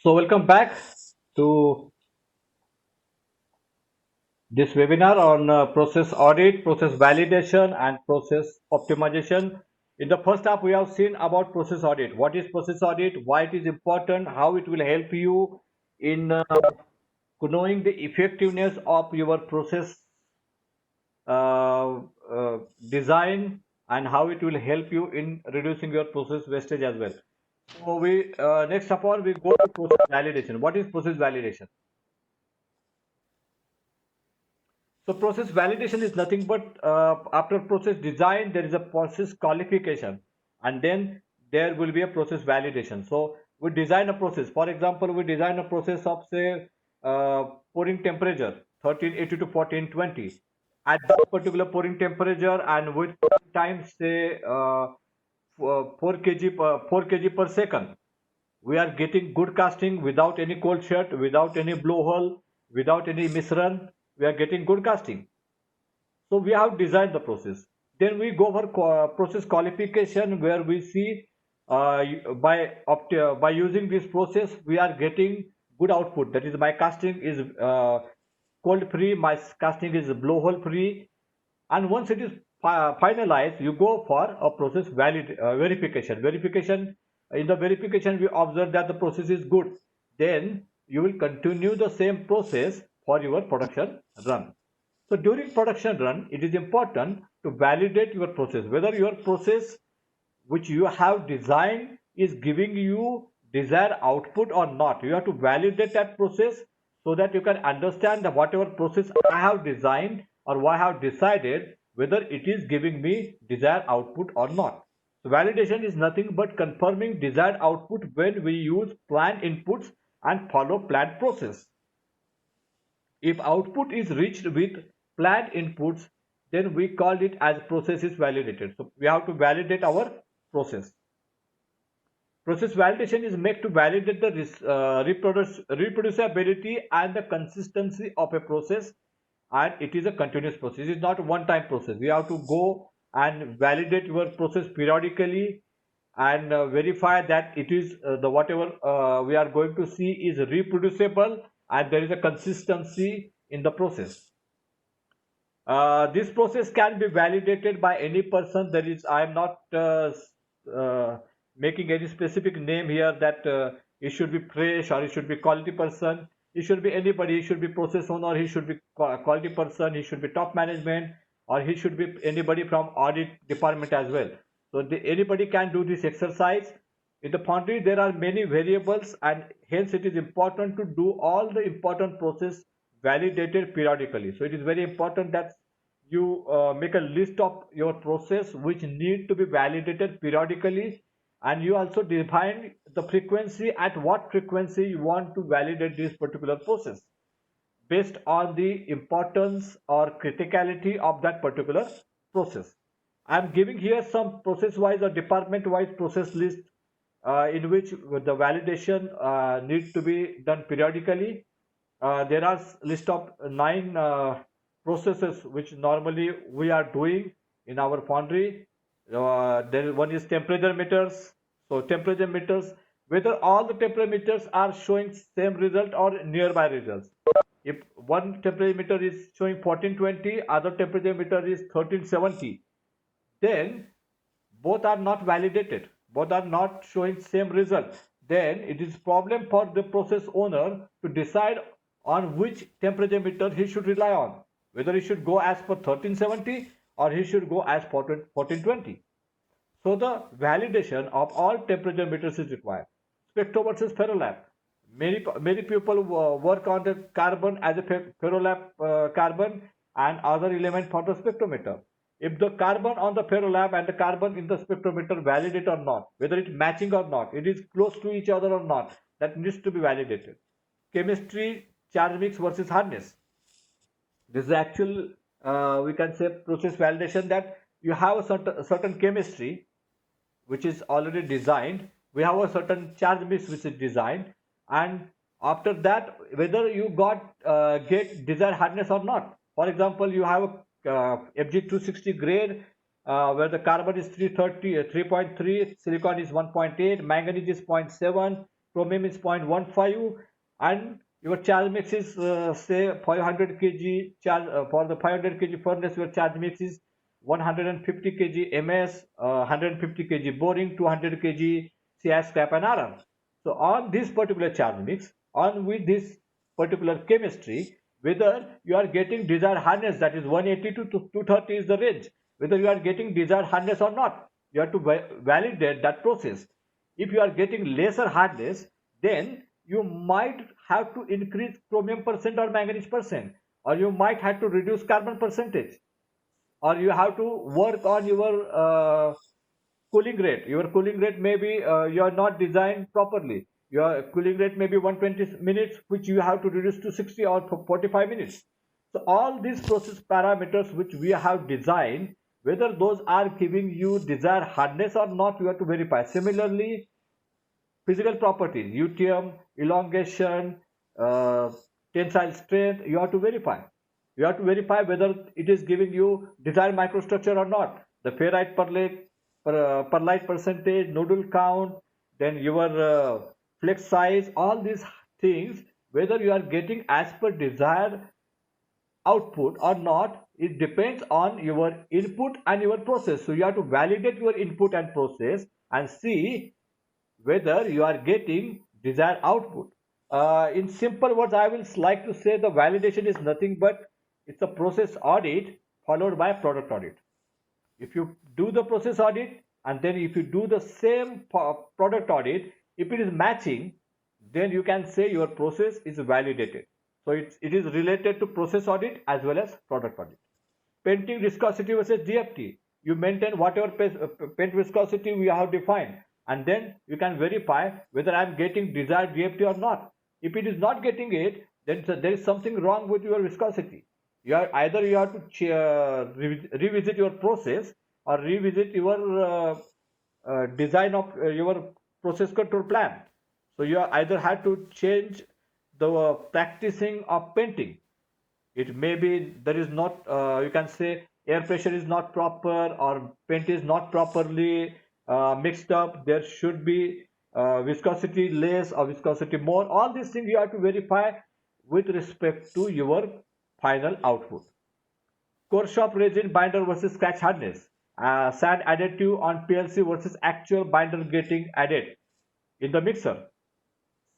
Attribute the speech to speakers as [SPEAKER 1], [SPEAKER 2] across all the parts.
[SPEAKER 1] So welcome back to this webinar on process audit, process validation and process optimization. In the first half, we have seen about process audit. What is process audit? Why it is important? How it will help you in knowing the effectiveness of your process uh, uh, design and how it will help you in reducing your process wastage as well. So we next of all we go to process validation. What is process validation? So process validation is nothing but after process design, there is a process qualification, and then there will be a process validation. So we design a process. For example, we design a process of say pouring temperature 1380 to 1420. At that particular pouring temperature and with time say 4 kg per second, we are getting good casting without any cold shut, without any blowhole, without any misrun. We are getting good casting. So we have designed the process. Then we go for process qualification where we see by using this process we are getting good output. That is, my casting is cold free, my casting is blowhole free, and once it is finalized, you go for a process verification. In the verification, we observe that the process is good. Then you will continue the same process for your production run. So during production run, it is important to validate your process, whether your process which you have designed is giving you desired output or not. You have to validate that process so that you can understand that whatever process I have designed or I have decided whether it is giving me desired output or not. So validation is nothing but confirming desired output when we use planned inputs and follow planned process. If output is reached with planned inputs, then we call it as process is validated. So we have to validate our process. Process validation is made to validate the reproducibility and the consistency of a process, and it is a continuous process. It is not a one-time process. We have to go and validate your process periodically and verify that it is the whatever we are going to see is reproducible and there is a consistency in the process. This process can be validated by any person. There is, I am not uh, making any specific name here that it should be fresh or it should be quality person. It should be anybody. He should be process owner. He should be quality person. He should be top management, or he should be anybody from audit department as well. So anybody can do this exercise. In the foundry, there are many variables, and hence it is important to do all the important process validated periodically. So it is very important that you make a list of your process which need to be validated periodically, and you also define the frequency, at what frequency you want to validate this particular process based on the importance or criticality of that particular process. I am giving here some process wise or department wise process list in which the validation needs to be done periodically. There are list of 9 processes which normally we are doing in our foundry. There one is temperature meters. So temperature meters, whether all the temperature meters are showing same result or nearby results. If one temperature meter is showing 1420, other temperature meter is 1370, then both are not validated, both are not showing same result, then it is problem for the process owner to decide on which temperature meter he should rely on, whether he should go as per 1370 or he should go as per 1420. So the validation of all temperature meters is required. Spectro versus ferrolab. Many people work on the carbon as a ferrolab carbon and other element for the spectrometer. If the carbon on the ferrolab and the carbon in the spectrometer validate or not, whether it's matching or not, it is close to each other or not, that needs to be validated. Chemistry, charge mix versus hardness. This is actual, we can say, process validation, that you have a certain chemistry which is already designed. We have a certain charge mix which is designed, and after that, whether you get desired hardness or not. For example, you have a FG260 grade where the carbon is 330, 3.3, silicon is 1.8, manganese is 0.7, chromium is 0.15, and your charge mix is say 500 kg charge. For the 500 kg furnace, your charge mix is 150 kg ms, 150 kg boring, 200 kg CI scrap and iron. So on this particular charge mix, on with this particular chemistry, whether you are getting desired hardness, that is 180 to 230 is the range, whether you are getting desired hardness or not, you have to validate that process. If you are getting lesser hardness, then you might have to increase chromium percent or manganese percent, or you might have to reduce carbon percentage, or you have to work on your cooling rate. Your cooling rate may be you are not designed properly. Your cooling rate may be 120 minutes, which you have to reduce to 60 or 45 minutes. So all these process parameters which we have designed, whether those are giving you desired hardness or not, you have to verify. Similarly, physical properties, UTM, elongation, uh, tensile strength, you have to verify. You have to verify whether it is giving you desired microstructure or not. The ferrite perlite percentage, nodule count, then your flex size, all these things, whether you are getting as per desired output or not, it depends on your input and your process. So you have to validate your input and process and see whether you are getting desired output. In simple words, I will like to say the validation is nothing but it's a process audit followed by product audit. If you do the process audit and then if you do the same product audit, if it is matching, then you can say your process is validated. So it is related to process audit as well as product audit. Painting viscosity versus DFT. You maintain whatever paint viscosity we have defined, and then you can verify whether I am getting desired DFT or not. If it is not getting it, then there is something wrong with your viscosity. You are either you have to revisit your process or revisit your design of your process control plan. So you either have to change the practicing of painting. It may be there is not, you can say air pressure is not proper or paint is not properly mixed up. There should be viscosity less or viscosity more. All these things you have to verify with respect to your final output. Core shop resin binder versus scratch hardness. Sand additive on PLC versus actual binder getting added in the mixer.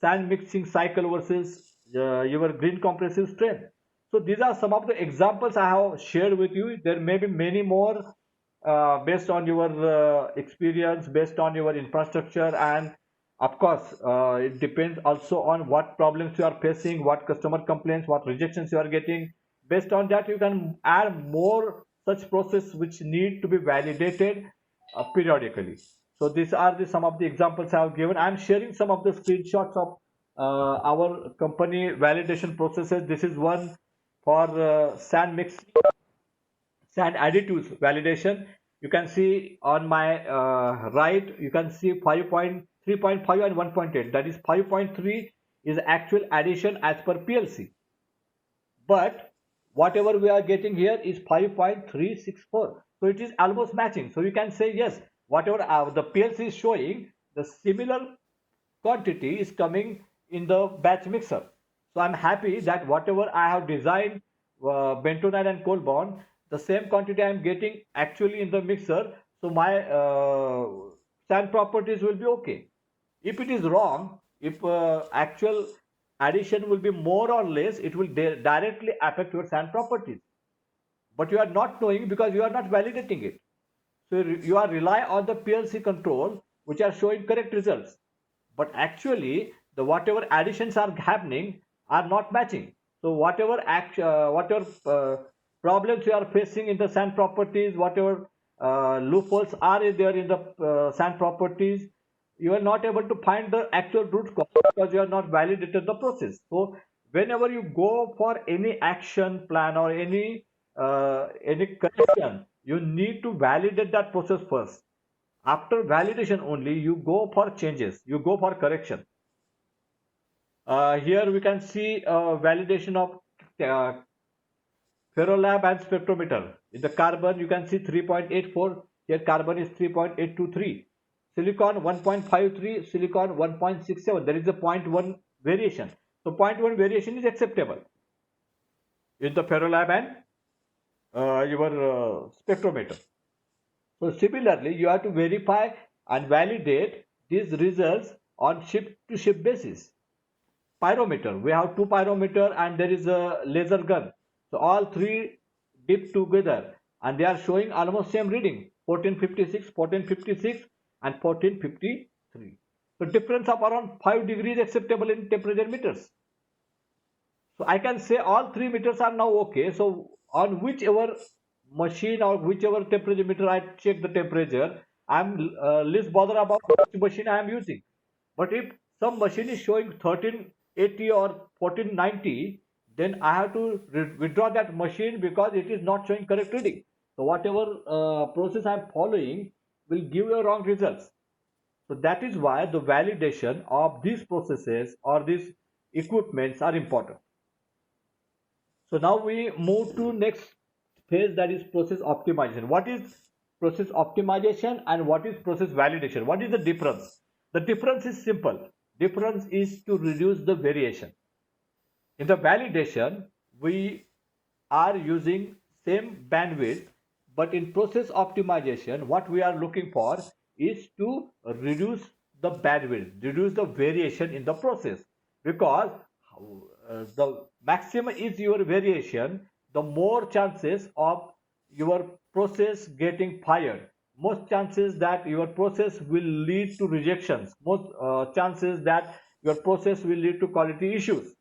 [SPEAKER 1] Sand mixing cycle versus your green compressive strength. So these are some of the examples I have shared with you. There may be many more based on your experience, based on your infrastructure, and of course, it depends also on what problems you are facing, what customer complaints, what rejections you are getting. Based on that, you can add more such process which need to be validated periodically. So these are some of the examples I have given. I am sharing some of the screenshots of our company validation processes. This is one for sand mix, sand additives validation. You can see on my right, you can see 5.3.5 and 1.8. That is 5.3 is actual addition as per PLC. But whatever we are getting here is 5.364. So it is almost matching. So you can say yes, whatever the PLC is showing, the similar quantity is coming in the batch mixer. So I'm happy that whatever I have designed bentonite and cold bond, the same quantity I'm getting actually in the mixer. So my sand properties will be okay. If it is wrong, if actual addition will be more or less, it will directly affect your sand properties. But you are not knowing because you are not validating it. So you are rely on the PLC control which are showing correct results. But actually the whatever additions are happening are not matching. So whatever problems you are facing in the sand properties, whatever loopholes are there in the sand properties, you are not able to find the actual root cause because you are not validated the process. So whenever you go for any action plan or any correction, you need to validate that process first. After validation only, you go for changes, you go for correction. Here we can see validation of uh, ferrolab and spectrometer. In the carbon, you can see 3.84. Here carbon is 3.823. silicon 1.53, silicon 1.67. There is a 0.1 variation. So 0.1 variation is acceptable in the ferrolab and your spectrometer. So similarly, you have to verify and validate these results on ship-to-ship basis. Pyrometer, we have two pyrometer and there is a laser gun. So all three dip together and they are showing almost same reading, 1456, 1456 and 1453. So difference of around 5 degrees acceptable in temperature meters. So I can say all three meters are now okay. So on whichever machine or whichever temperature meter I check the temperature, I'm least bothered about which machine I am using. But if some machine is showing 1380 or 1490, then I have to withdraw that machine because it is not showing correct reading. So whatever process I am following will give you wrong results. So that is why the validation of these processes or these equipments are important. So now we move to next phase, that is process optimization. What is process optimization and what is process validation? What is the difference? The difference is simple. Difference is to reduce the variation. In the validation, we are using same bandwidth, but in process optimization, what we are looking for is to reduce the bandwidth, reduce the variation in the process, because the maximum is your variation, the more chances of your process getting fired, most chances that your process will lead to rejections, most chances that your process will lead to quality issues.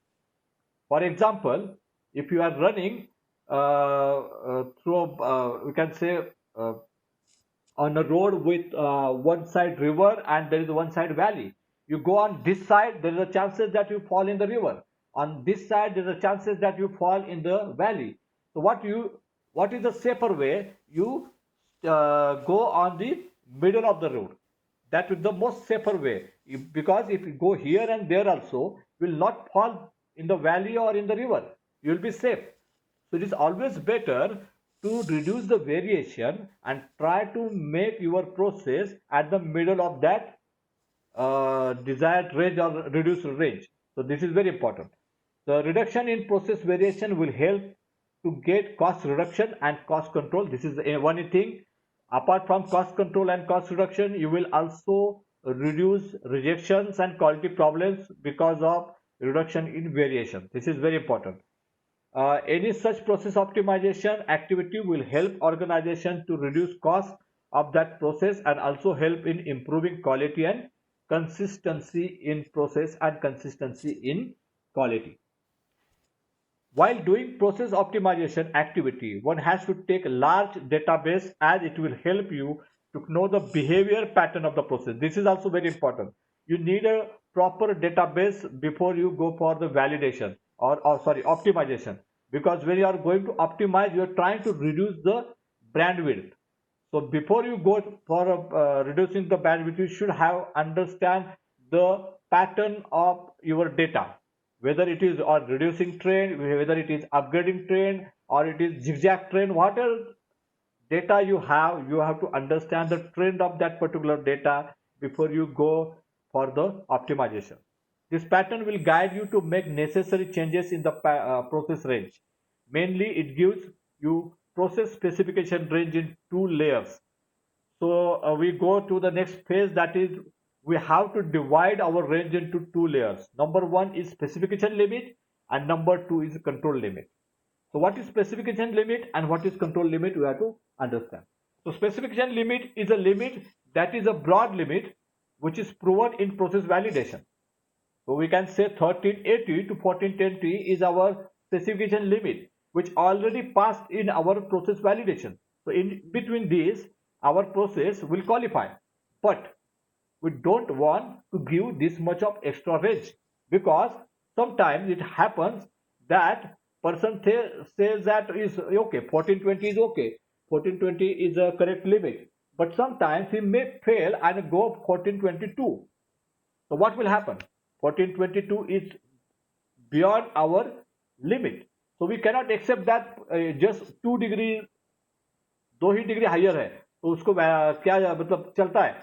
[SPEAKER 1] For example, if you are running through, we can say, uh, on a road with one side river and there is one side valley. You go on this side, there is a chances that you fall in the river. On this side, there is a chances that you fall in the valley. So what is the safer way? You go on the middle of the road. That is the most safer way. Because if you go here and there also, you will not fall in the valley or in the river. You will be safe. So it is always better to reduce the variation and try to make your process at the middle of that desired range or reduced range. So this is very important. The reduction in process variation will help to get cost reduction and cost control. This is one thing. Apart from cost control and cost reduction, you will also reduce rejections and quality problems because of reduction in variation. This is very important. Any such process optimization activity will help organization to reduce cost of that process and also help in improving quality and consistency in process and consistency in quality. While doing process optimization activity, one has to take a large database as it will help you to know the behavior pattern of the process. This is also very important. You need a proper database before you go for the validation or sorry, optimization. Because when you are going to optimize, you are trying to reduce the bandwidth. So before you go for reducing the bandwidth, you should have understand the pattern of your data, whether it is on reducing trend, whether it is upgrading trend, or it is zigzag trend. Whatever data you have to understand the trend of that particular data before you go for the optimization. This pattern will guide you to make necessary changes in the process range. Mainly, it gives you process specification range in two layers. So we go to the next phase, that is we have to divide our range into two layers. Number one is specification limit and number two is control limit. So what is specification limit and what is control limit, we have to understand. So specification limit is a limit that is a broad limit which is proven in process validation. So we can say 1380 to 1420 is our specification limit which already passed in our process validation. So in between these, our process will qualify. But we don't want to give this much of extra range because sometimes it happens that person says that is okay, 1420 is okay, 1420 is a correct limit, but sometimes he may fail and go 1422. So what will happen? 1422 is beyond our limit. So we cannot accept that just 2 degree, 2 he degree higher है तो उसको क्या मतलब चलता है.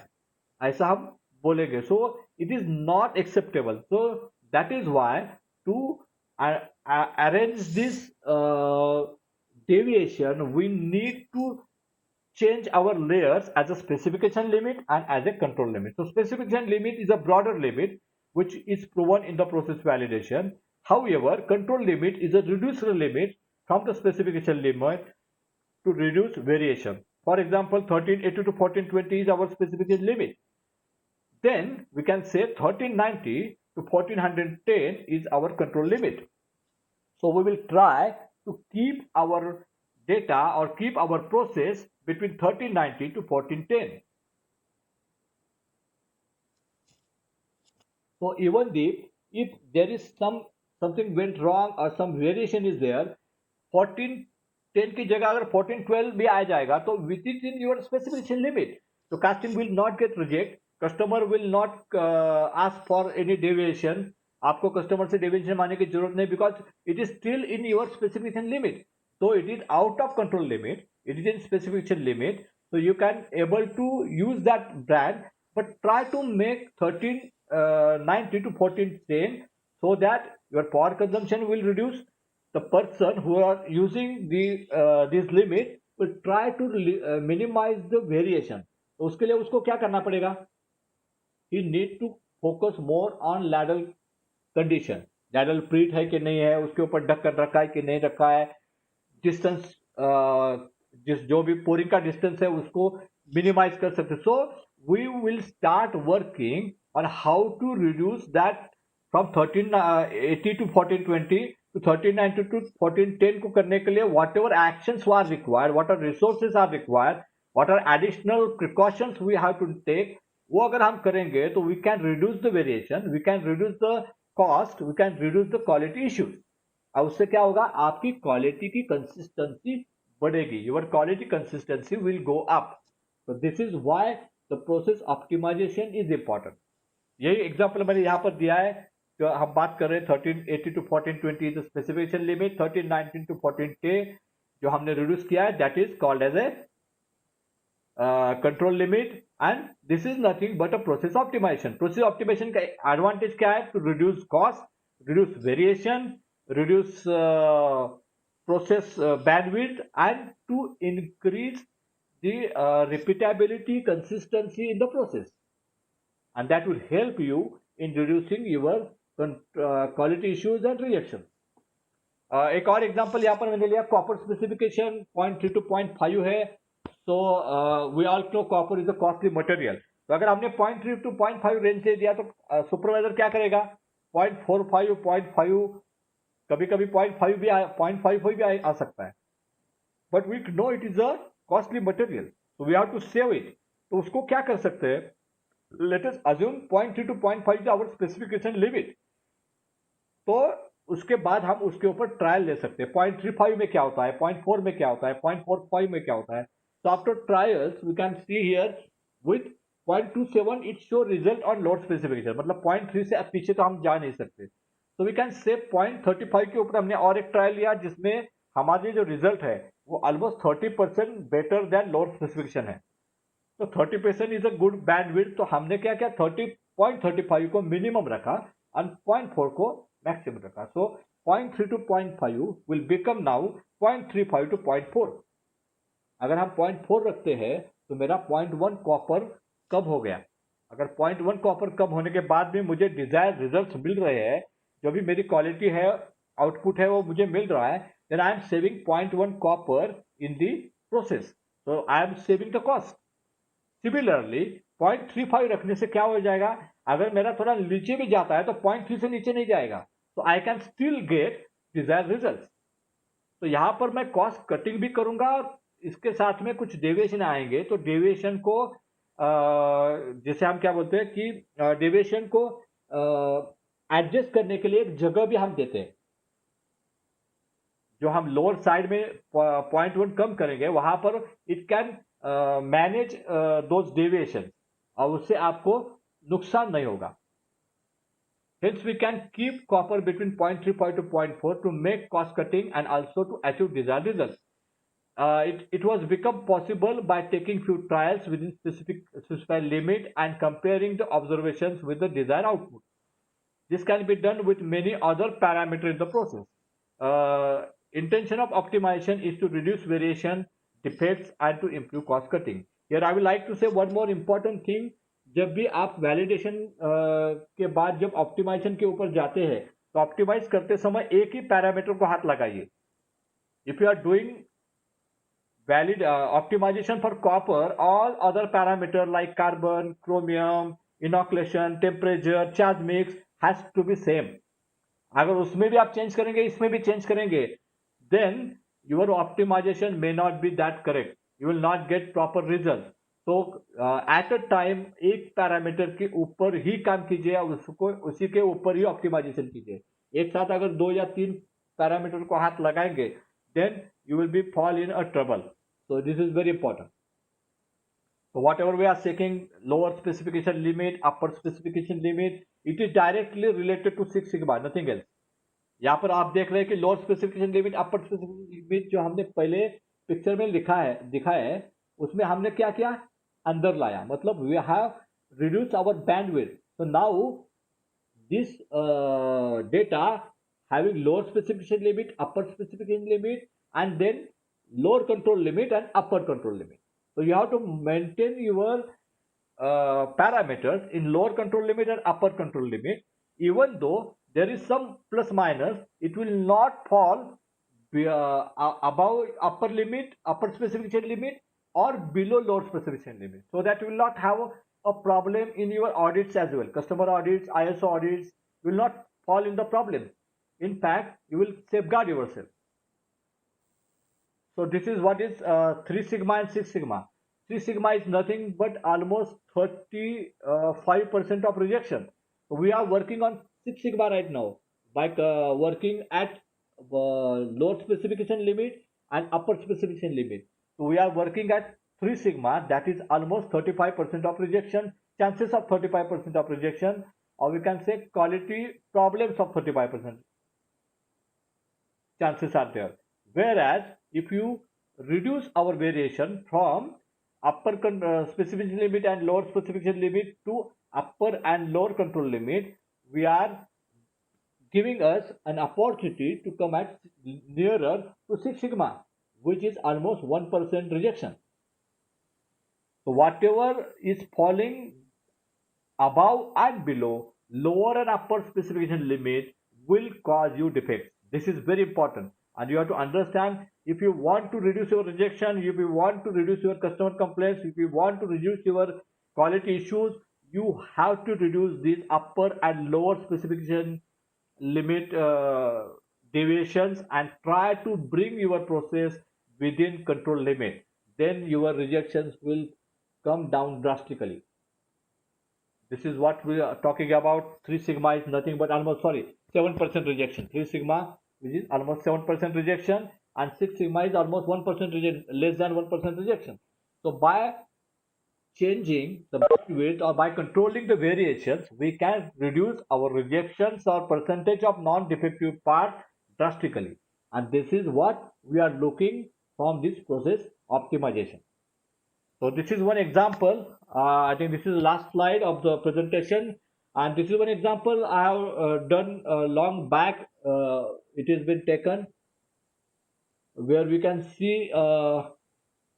[SPEAKER 1] ऐसा हम बोलेंगे. So it is not acceptable. So that is why to arrange this deviation, we need to change our layers as a specification limit and as a control limit. So specification limit is a broader limit which is proven in the process validation. However, control limit is a reducer limit from the specification limit to reduce variation. For example, 1380 to 1420 is our specification limit. Then we can say 1390 to 1410 is our control limit. So we will try to keep our data or keep our process between 1390 to 1410. So even if there is something went wrong or some variation is there, 1410 की जगह अगर 1412 भी आ जाएगा तो within your specification limit, so casting will not get reject, customer will not ask for any deviation. आपको customer से deviation मांगने की जरूरत नहीं, because it is still in your specification limit. So it is out of control limit, it is in specification limit, so you can able to use that brand, but try to make 1390 to 1410 so that your power consumption will reduce. The person who are using this limit will try to minimize the variation. तो उसके लिए उसको क्या करना पड़ेगा? He need to focus more on lateral condition. lateral प्रीट है कि नहीं है, उसके ऊपर ढक्कन रखा है कि नहीं रखा है, डिस्टेंस जिस जो भी पोरिंग का डिस्टेंस है उसको मिनिमाइज कर सकते. So we will start working on how to reduce that from 1380 to 1420 to 1390 to 1410 को करने के लिए whatever actions are required, what are resources are required, what are additional precautions we have to take, वो अगर हम करेंगे तो we can reduce the variation, we can reduce the cost, we can reduce the quality issues. अब उससे क्या होगा? आपकी क्वालिटी की कंसिस्टेंसी बढ़ेगी. Your quality consistency will go up. तो this is why the process optimization is important. यही example मैंने यहां पर दिया है. जो हम बात कर रहे हैं 1380 to 1420 is the specification limit, 1319 to 1410 जो हमने रिड्यूस किया है that is called as a control limit, and this is nothing but a process optimization. Process optimization का एडवांटेज क्या है? To reduce cost, reduce variation, reduce process bandwidth, and to increase the repeatability, consistency in the process, and that will help you in reducing your quality issues and reactions. एक और example यहाँ पर मैंने लिया, copper specification 0.3 to 0.5 है. So we all know copper is a costly material. तो अगर हमने 0.3 टू 0.5 रेंज से दिया तो सुपरवाइजर क्या करेगा? 0.45, 0.5, कभी कभी 0.5 भी 0.55 भी आ सकता है. But we know it is a costly material, so we have to save it. तो उसको क्या कर सकते हैं? Let us assume 0.3 to 0.5 is our specification limit. तो उसके बाद हम उसके ऊपर ट्रायल ले सकते हैं. 0.35 में क्या होता है, 0.4 में क्या होता है, 0.45 में क्या होता है. So after trials we can see here with 0.27 it show result on load specification. मतलब 0.3 से अब पीछे तो हम जा नहीं सकते. So we can say 0.35 के ऊपर हमने और एक ट्रायल लिया जिसमें हमारे जो रिजल्ट है वो almost 30% better than load specification है. तो 30% इज अ गुड बैंडविड्थ. तो हमने क्या किया? 0.35 को मिनिमम रखा और 0.4 को मैक्सिमम रखा. So 0.3 to 0.5 will become now 0.35 to 0.4. अगर हम 0.4 रखते हैं तो मेरा 0.1 कॉपर कम हो गया. अगर 0.1 कॉपर कम होने के बाद भी मुझे डिजायर रिजल्ट्स मिल रहे हैं, जो भी मेरी क्वालिटी है, आउटपुट है, वो मुझे मिल रहा है, then I am saving 0.1 copper in the process. So I am saving the cost. Similarly 0.35 रखने से क्या हो जाएगा? अगर मेरा थोड़ा नीचे भी जाता है तो 0.3 से नीचे नहीं जाएगा. तो I can still get Dzire result. तो यहां पर मैं कॉस्ट कटिंग भी करूंगा और इसके साथ में कुछ डेविएशन आएंगे. तो डेविएशन को जैसे हम क्या बोलते हैं कि डेविएशन को एडजस्ट करने के लिए एक जगह भी हम देते हैं. जो हम लोअर साइड में 0.1 कम करेंगे वहां पर it can manage those deviation और उससे आपको नुकसान नहीं होगा. Hence, we can keep copper between 0.35 to 0.4 to make cost cutting and also to achieve desired results. it was become possible by taking few trials within specified limit and comparing the observations with the desired output. This can be done with many other parameters in the process. Intention of optimization is to reduce variation, defects and to improve cost cutting. Here I would like to say one more important thing. जब भी आप validation के बाद जब optimisation के ऊपर जाते हैं तो ऑप्टिमाइज करते समय एक ही पैरामीटर को हाथ लगाइए. If you are doing valid optimization for copper, all other parameters like carbon, chromium, inoculation, temperature, charge mix has to be same. अगर उसमें भी आप चेंज करेंगे इसमें भी चेंज करेंगे then your optimization may not be that correct. You will not get proper result. So at a time एक parameter के ऊपर ही काम कीजिए और उसको उसी के ऊपर ही ऑप्टिमाइजेशन कीजिए. एक साथ अगर दो या तीन पैरामीटर को हाथ लगाएंगे then you will be fall in a trouble. So this is very important. So whatever we are seeking, lower specification limit, upper specification limit, it is directly related to Six Sigma, nothing else. यहाँ पर आप देख रहे हैं कि lower specification limit upper specification limit जो हमने पहले पिक्चर में लिखा है दिखाया है उसमें हमने क्या किया अंदर लाया मतलब we have reduce our bandwidth. So now this data having lower specification limit, upper specification limit, and then lower control limit and upper control limit. So you have to maintain your parameters in lower control limit and upper control limit. Even though there is some plus minus, it will not fall above upper limit, upper specification limit, or below lower specification limit. So that you will not have a problem in your audits as well. Customer audits, ISO audits will not fall in the problem. In fact, you will safeguard yourself. So this is what is 3 sigma and 6 sigma. 3 sigma is nothing but almost 35% of rejection. We are working on 6 sigma right now by working at lower specification limit and upper specification limit. So we are working at 3 sigma, that is almost 35% of rejection, chances of 35% of rejection, or we can say quality problems of 35% chances are there. Whereas if you reduce our variation from upper specification limit and lower specification limit to upper and lower control limit, we are giving us an opportunity to come at nearer to 6 sigma, which is almost 1% rejection. So whatever is falling above and below lower and upper specification limit will cause you defects. This is very important, and you have to understand, if you want to reduce your rejection, if you want to reduce your customer complaints, if you want to reduce your quality issues, you have to reduce these upper and lower specification limit deviations and try to bring your process within control limit. Then your rejections will come down drastically. This is what we are talking about. 3 sigma is nothing but almost 7% rejection. 3 sigma, which is almost 7% rejection, and 6 sigma is almost 1% less than 1% rejection. So by changing the bandwidth or by controlling the variations, we can reduce our rejections or percentage of non-defective part drastically. And this is what we are looking from this process optimization. So this is one example. I think this is the last slide of the presentation, and this is one example I have done long back. It has been taken where we can see a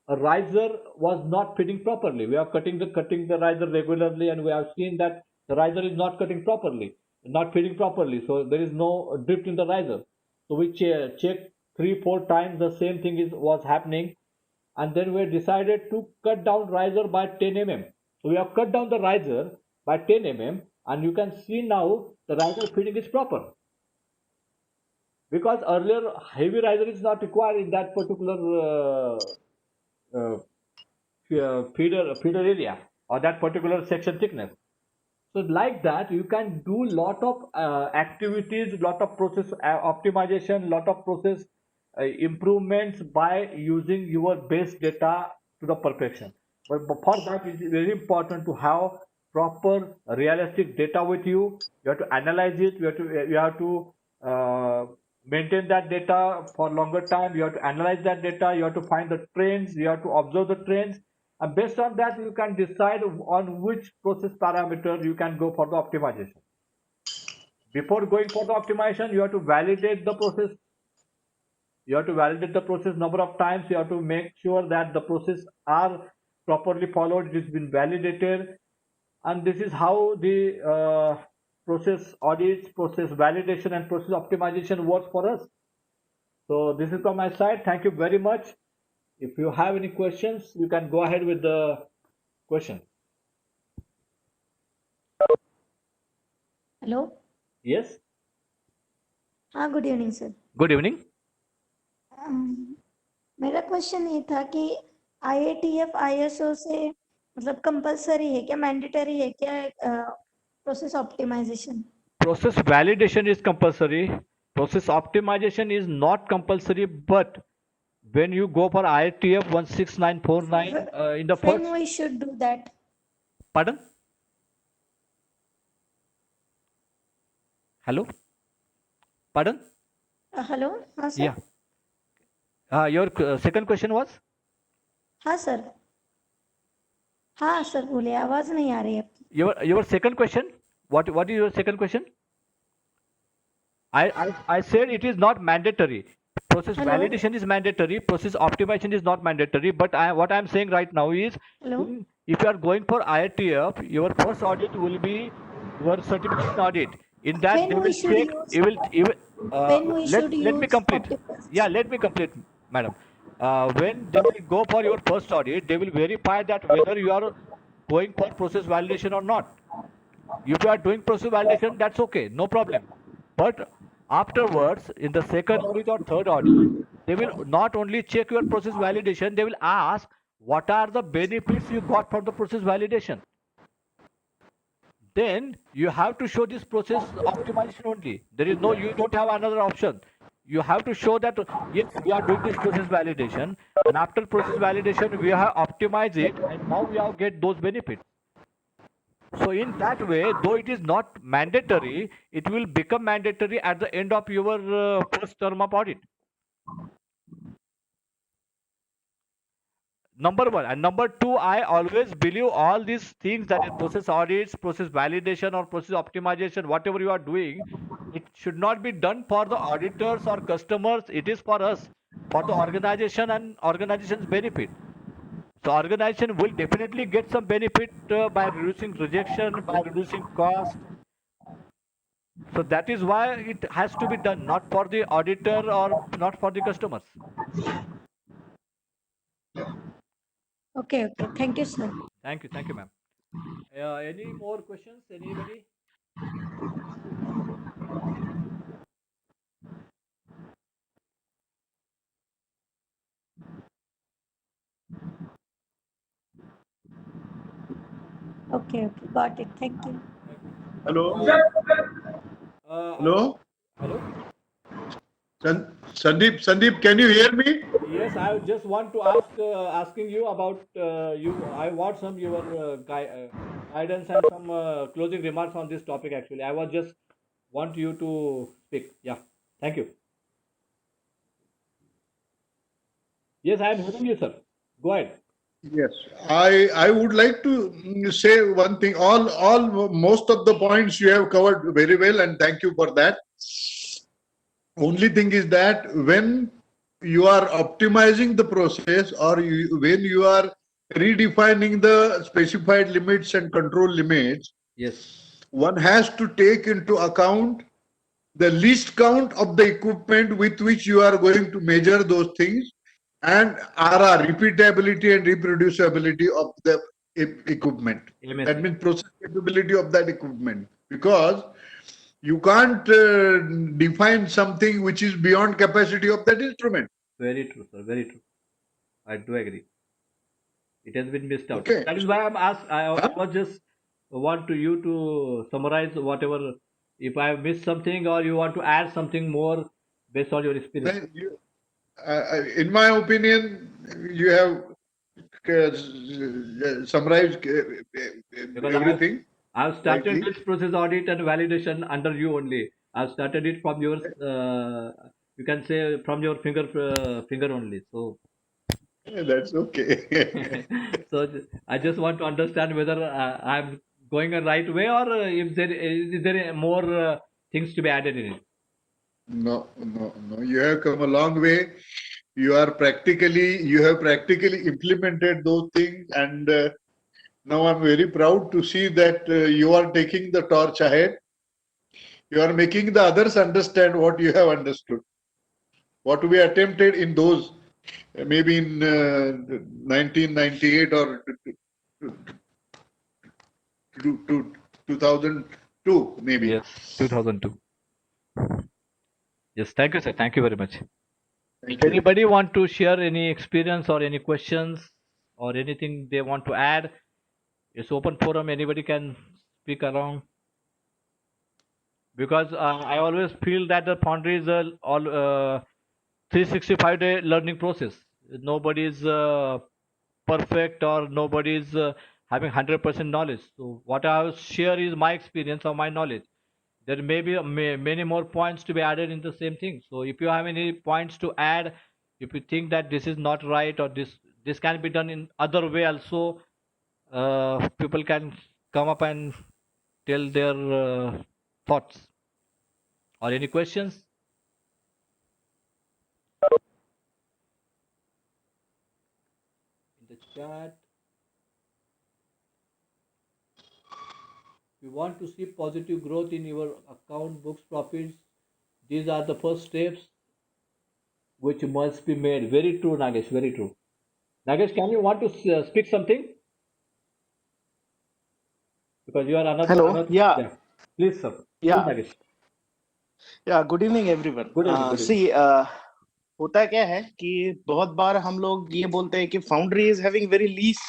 [SPEAKER 1] riser was not fitting properly. We are cutting the riser regularly, and we have seen that the riser is not cutting properly, not fitting properly. So there is no drift in the riser. So we check 3-4 times. The same thing was happening, and then we decided to cut down riser by 10 mm. So we have cut down the riser by 10 mm, and you can see now the riser fitting is proper, because earlier heavy riser is not required in that particular uh, feeder area or that particular section thickness. So like that you can do lot of activities, lot of process optimization, lot of process improvements by using your base data to the perfection. But for that it is very important to have proper realistic data with you. You have to analyze it. You have to maintain that data for longer time. You have to analyze that data. You have to find the trends. You have to observe the trends. And based on that, you can decide on which process parameter you can go for the optimization. Before going for the optimization, you have to validate the process. You have to validate the process number of times. You have to make sure that the process are properly followed. It has been validated, and this is how the process audits, process validation, and process optimization works for us. So this is from my side. Thank you very much. If you have any questions, you can go ahead with the question.
[SPEAKER 2] Hello
[SPEAKER 1] Yes.
[SPEAKER 2] हाँ good evening sir
[SPEAKER 1] Good evening.
[SPEAKER 2] मेरा question ये था कि IATF ISO से मतलब compulsory है क्या mandatory है क्या process optimization
[SPEAKER 1] Process validation is compulsory. Process optimization is not compulsory, but when you go for IATF 16949 in the
[SPEAKER 2] when
[SPEAKER 1] first,
[SPEAKER 2] we should do that
[SPEAKER 1] pardon? Hello? Pardon?
[SPEAKER 2] Hello हाँ sir
[SPEAKER 1] Yeah. Your second question was?
[SPEAKER 2] हाँ sir हाँ sir बोलिए आवाज नहीं आ रही है आपकी
[SPEAKER 1] Your second question? What is your second question? I said it is not mandatory. Process
[SPEAKER 2] hello
[SPEAKER 1] validation is mandatory. Process optimization is not mandatory. But what I'm saying right now is,
[SPEAKER 2] hello
[SPEAKER 1] if you are going for IITF, your first audit will be your certification audit. In that,
[SPEAKER 2] when
[SPEAKER 1] they
[SPEAKER 2] we
[SPEAKER 1] will
[SPEAKER 2] should
[SPEAKER 1] check.
[SPEAKER 2] Use
[SPEAKER 1] You will.
[SPEAKER 2] When we should
[SPEAKER 1] Let me
[SPEAKER 2] use
[SPEAKER 1] complete. Yeah,
[SPEAKER 2] optimization
[SPEAKER 1] let me complete, madam. When they will go for your first audit, they will verify that whether you are going for process validation or not. If you are doing process validation, that's okay, no problem. But afterwards, in the second audit or third audit, they will not only check your process validation, they will ask what are the benefits you got from the process validation. Then you have to show this process optimization only. There is no, you don't have another option. You have to show that yes, we are doing this process validation, and after process validation, we have optimized it, and now we have get those benefits. So in that way, though it is not mandatory, it will become mandatory at the end of your first term of audit. Number one. And number two, I always believe all these things, that is process audits, process validation, or process optimization, whatever you are doing, it should not be done for the auditors or customers. It is for us, for the organization and organization's benefit. So organization will definitely get some benefit by reducing rejection, by reducing cost. So that is why it has to be done, not for the auditor or not for the customers.
[SPEAKER 2] Okay okay thank you sir
[SPEAKER 1] Thank you, ma'am. Any more questions? Anybody?
[SPEAKER 2] Okay okay got it thank you
[SPEAKER 3] Hello.
[SPEAKER 1] Uh,
[SPEAKER 3] Hello.
[SPEAKER 1] hello.
[SPEAKER 3] Sandeep, can you hear me?
[SPEAKER 1] Yes, I just want to ask, asking you about you. I want some your guidance and some closing remarks on this topic. Actually, I was just want you to speak. Yeah, thank you. Yes, I am hearing you, sir. Go ahead.
[SPEAKER 3] Yes. I would like to say one thing. All most of the points you have covered very well, and thank you for that. Only thing is that when you are optimizing the process, or when you are redefining the specified limits and control limits,
[SPEAKER 1] Yes.
[SPEAKER 3] one has to take into account the least count of the equipment with which you are going to measure those things, and RR, repeatability and reproducibility of the equipment.
[SPEAKER 1] MSA.
[SPEAKER 3] That means process capability of that equipment. Because you can't define something which is beyond capacity of that instrument.
[SPEAKER 1] Very true, sir. Very true. I do agree. It has been missed out.
[SPEAKER 3] Okay.
[SPEAKER 1] That is why I'm asked. I
[SPEAKER 3] Huh?
[SPEAKER 1] was just want to you to summarize whatever. If I have missed something or you want to add something more based on your experience.
[SPEAKER 3] Then in my opinion, you have summarized
[SPEAKER 1] Because
[SPEAKER 3] everything
[SPEAKER 1] I've started
[SPEAKER 3] rightly.
[SPEAKER 1] this process audit and validation under you only. I've started it from your, you can say from your finger only. So,
[SPEAKER 3] That's okay.
[SPEAKER 1] so I just want to understand whether I'm going a right way, or if there is there more things to be added in it.
[SPEAKER 3] No, no, no. You have come a long way. You have practically implemented those things, and now I'm very proud to see that you are taking the torch ahead. You are making the others understand what you have understood. What we attempted in those, maybe in 1998 or to 2002, maybe.
[SPEAKER 1] Yes, 2002. Yes, thank you, sir. Thank you very much.
[SPEAKER 3] Thank you.
[SPEAKER 1] Anybody want to share any experience or any questions or anything they want to add? It's open forum. Anybody can speak along, because I always feel that the Foundry is a all 365-day learning process. Nobody is perfect, or nobody is having 100% knowledge. So what I will share is my experience or my knowledge. There may be many more points to be added in the same thing. So if you have any points to add, if you think that this is not right, or this can be done in other way also, people can come up and tell their thoughts or any questions in the chat. If you want to see positive growth in your account, books, profits, these are the first steps which must be made. Very true, Nagesh. Very true. Nagesh, can you want to speak something? Because you are
[SPEAKER 4] Hello.
[SPEAKER 1] another.
[SPEAKER 4] Yeah.
[SPEAKER 1] Yeah. Please, sir. Please,
[SPEAKER 4] Yeah.
[SPEAKER 1] Nagesh.
[SPEAKER 4] Yeah. Good evening, everyone.
[SPEAKER 1] Good evening. Good evening.
[SPEAKER 4] See, होता क्या है कि बहुत बार हम लोग ये बोलते हैं कि foundry is having very least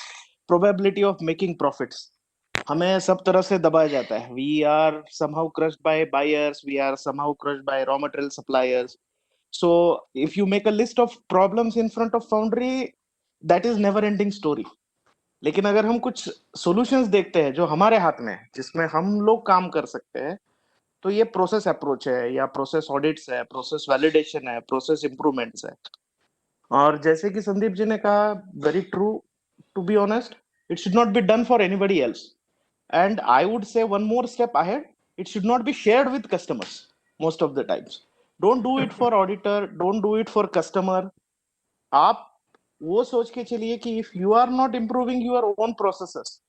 [SPEAKER 4] probability of making profits. हमें सब तरह से दबाया जाता है. We are somehow crushed by buyers, we are somehow crushed by raw material suppliers. So if you make a list of problems in front of foundry, that is never ending story. लेकिन अगर हम कुछ solutions देखते हैं जो हमारे हाथ में है, जिसमें हम लोग काम कर सकते हैं, तो ये प्रोसेस अप्रोच है, या प्रोसेस ऑडिट्स है, प्रोसेस वैलिडेशन है, प्रोसेस इंप्रूवमेंट्स है. और जैसे कि संदीप जी ने कहा, very true. To be honest, it should not be done for anybody else. And I would say one more step ahead, it should not be shared with customers most of the times. Don't do it for auditor, don't do it for customer. आप वो सोच के चलिए कि if you are not improving your own processes,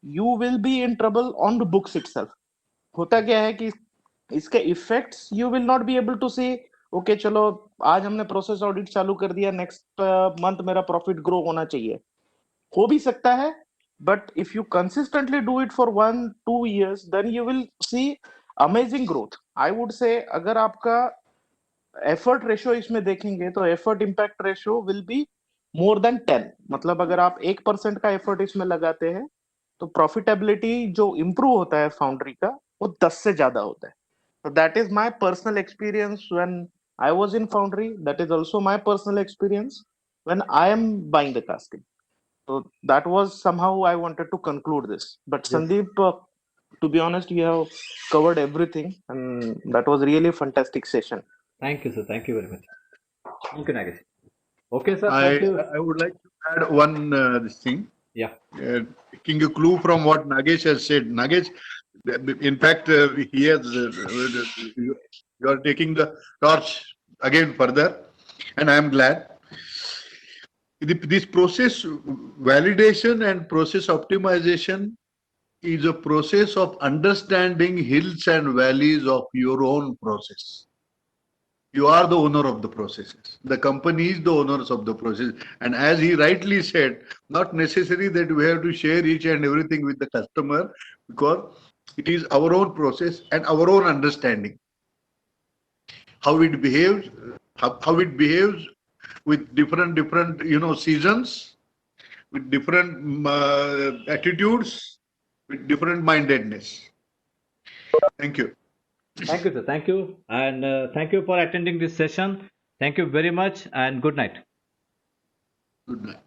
[SPEAKER 4] you will be in trouble on the books itself. होता क्या है कि इसके effects you will not be able to see. Okay, चलो आज हमने प्रोसेस ऑडिट चालू कर दिया, नेक्स्ट मंथ मेरा प्रॉफिट ग्रो होना चाहिए. हो भी सकता है, but if you consistently do it for 1-2 years, then you will see amazing growth. I would say अगर आपका एफर्ट रेशियो इसमें देखेंगे तो effort impact ratio will be more than 10. मतलब अगर आप 1% का एफर्ट इसमें लगाते हैं, तो प्रॉफिटेबिलिटी जो इंप्रूव होता है फाउंड्री का, वो 10 से ज्यादा होता है. So that is my personal experience when I was in Foundry. That is also my personal experience when I am buying the casting. So that was somehow I wanted to conclude this. But
[SPEAKER 1] Yes.
[SPEAKER 4] Sandeep, to be honest, you have covered everything, and that was really a fantastic session.
[SPEAKER 1] Thank you, sir. Thank you very much. Thank you, Nagesh. Okay, sir. Thank you.
[SPEAKER 3] I would like to add one this thing.
[SPEAKER 1] Yeah.
[SPEAKER 3] Taking a clue from what Nagesh has said. Nagesh, in fact, he has, you are taking the torch again further, and I am glad. This process validation and process optimization is a process of understanding hills and valleys of your own process. You are the owner of the processes. The company is the owners of the process. And as he rightly said, not necessary that we have to share each and everything with the customer, because it is our own process and our own understanding. How it behaves, how it behaves with different seasons, with different attitudes, with different mindedness. Thank you.
[SPEAKER 1] Thank you, sir. Thank you. And thank you for attending this session. Thank you very much, and good night.
[SPEAKER 3] Good night.